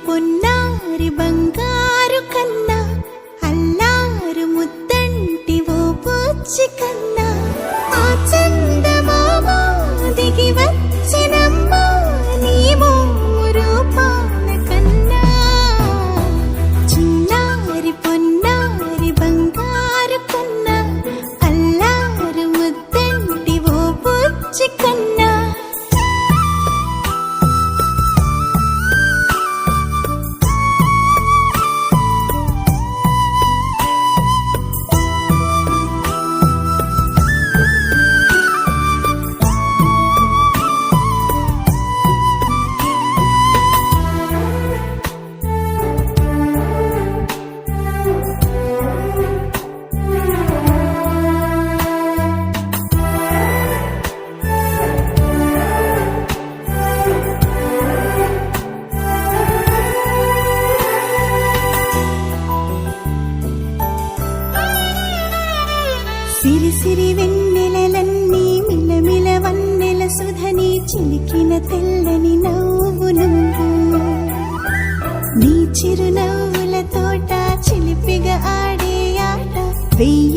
పొన్నారి బంగారు కన్నా అల్లారు ముద్దంటి ఓ పూచి కన్నా ఆ చందమామ దిగి వచ్చినమ్మా నీ రూపాల కన్నా చిన్నారి పొన్నారి బంగారు కన్నా అల్లారు ముద్దంటి ఓ పూచి కన్నా సిరి సిరి వెన్నెలలన్నీ మిలమిల వన్నెల సుధని చిలికిన తెల్లని నవ్వు నువ్వు నీ చిరునవ్వుల తోట చిలిపిగా ఆడే ఆట వెయ్యి